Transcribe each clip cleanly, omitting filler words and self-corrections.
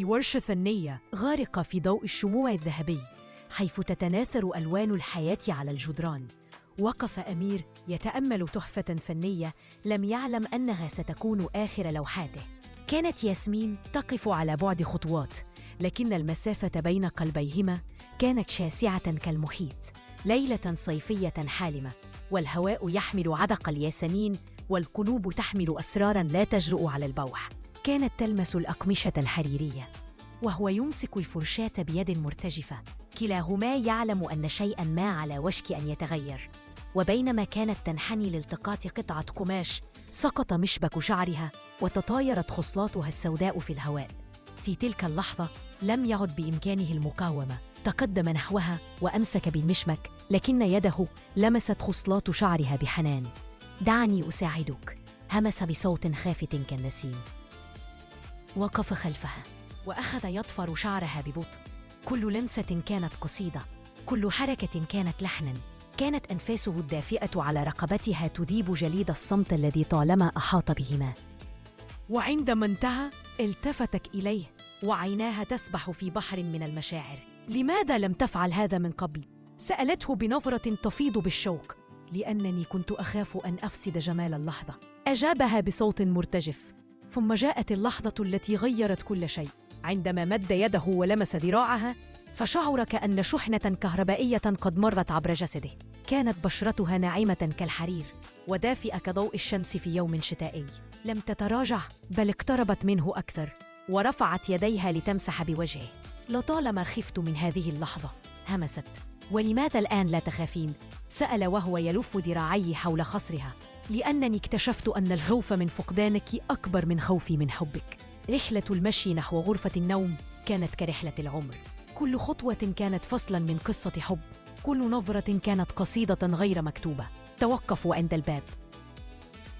الورشة فنية غارقة في ضوء الشموع الذهبي، حيث تتناثر ألوان الحياة على الجدران. وقف أمير يتأمل تحفة فنية لم يعلم أنها ستكون آخر لوحاته. كانت ياسمين تقف على بعد خطوات، لكن المسافة بين قلبيهما كانت شاسعة كالمحيط. ليلة صيفية حالمة، والهواء يحمل عذق الياسمين، والقلوب تحمل أسراراً لا تجرؤ على البوح. كانت تلمس الأقمشة الحريرية وهو يمسك الفرشاة بيد مرتجفة. كلاهما يعلم أن شيئاً ما على وشك أن يتغير. وبينما كانت تنحني لالتقاط قطعة قماش، سقط مشبك شعرها وتطايرت خصلاتها السوداء في الهواء. في تلك اللحظة لم يعد بإمكانه المقاومة. تقدم نحوها وأمسك بالمشمك، لكن يده لمست خصلات شعرها بحنان. دعني أساعدك، همس بصوت خافت كالنسيم. وقف خلفها وأخذ يضفر شعرها ببطء. كل لمسة كانت قصيدة، كل حركة كانت لحناً. كانت أنفاسه الدافئة على رقبتها تذيب جليد الصمت الذي طالما أحاط بهما. وعندما انتهى التفتت إليه وعيناها تسبح في بحر من المشاعر. لماذا لم تفعل هذا من قبل؟ سألته بنظرة تفيض بالشوق. لأنني كنت أخاف أن أفسد جمال اللحظة، أجابها بصوت مرتجف. ثم جاءت اللحظة التي غيرت كل شيء. عندما مد يده ولمس ذراعها، فشعر كأن شحنة كهربائية قد مرت عبر جسده. كانت بشرتها ناعمة كالحرير ودافئة كضوء الشمس في يوم شتائي. لم تتراجع، بل اقتربت منه أكثر ورفعت يديها لتمسح بوجهه. لطالما خفت من هذه اللحظة، همست. ولماذا الآن لا تخافين؟ سأل وهو يلف ذراعيه حول خصرها. لأنني اكتشفت أن الخوف من فقدانك أكبر من خوفي من حبك. رحلة المشي نحو غرفة النوم كانت كرحلة العمر. كل خطوة كانت فصلاً من قصة حب، كل نظرة كانت قصيدة غير مكتوبة. توقفوا عند الباب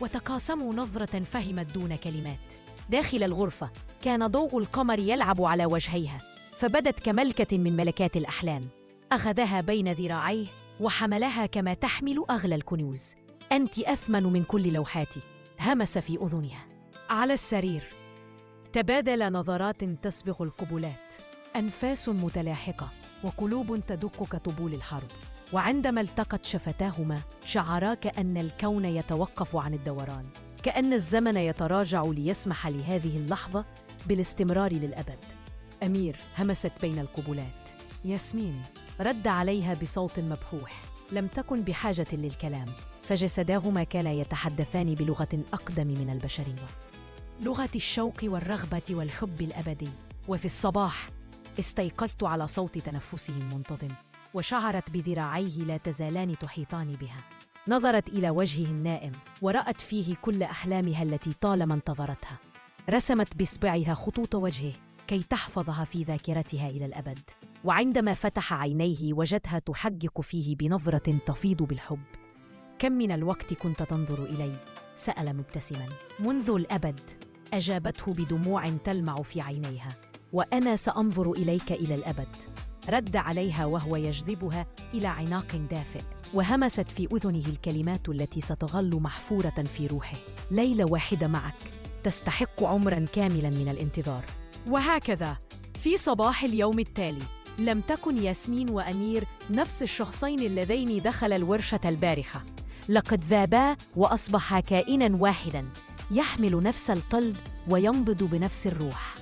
وتقاسموا نظرة فهمت دون كلمات. داخل الغرفة كان ضوء القمر يلعب على وجهيها، فبدت كملكة من ملكات الأحلام. أخذها بين ذراعيه وحملها كما تحمل أغلى الكنوز. أنت أثمن من كل لوحاتي، همس في أذنها. على السرير تبادل نظرات تسبق القبلات، أنفاس متلاحقة وقلوب تدق كطبول الحرب. وعندما التقت شفتاهما شعرا كأن الكون يتوقف عن الدوران، كأن الزمن يتراجع ليسمح لهذه اللحظة بالاستمرار للأبد. أمير همست بين القبلات. ياسمين رد عليها بصوت مبحوح. لم تكن بحاجة للكلام، فجسداهما كانا يتحدثان بلغة أقدم من البشرية، لغة الشوق والرغبة والحب الأبدي. وفي الصباح استيقظت على صوت تنفسه المنتظم، وشعرت بذراعيه لا تزالان تحيطان بها. نظرت إلى وجهه النائم ورأت فيه كل أحلامها التي طالما انتظرتها. رسمت بإصبعها خطوط وجهه كي تحفظها في ذاكرتها إلى الأبد. وعندما فتح عينيه وجدها تحقق فيه بنظرة تفيض بالحب. كم من الوقت كنت تنظر إلي؟ سأل مبتسما. منذ الأبد، أجابته بدموع تلمع في عينيها. وأنا سأنظر إليك إلى الأبد، رد عليها وهو يجذبها إلى عناق دافئ. وهمست في أذنه الكلمات التي ستظل محفورة في روحه. ليلة واحدة معك تستحق عمراً كاملاً من الانتظار. وهكذا في صباح اليوم التالي لم تكن ياسمين وأمير نفس الشخصين اللذين دخل الورشة البارحة. لقد ذابا وأصبحا كائناً واحداً، يحمل نفس القلب وينبض بنفس الروح.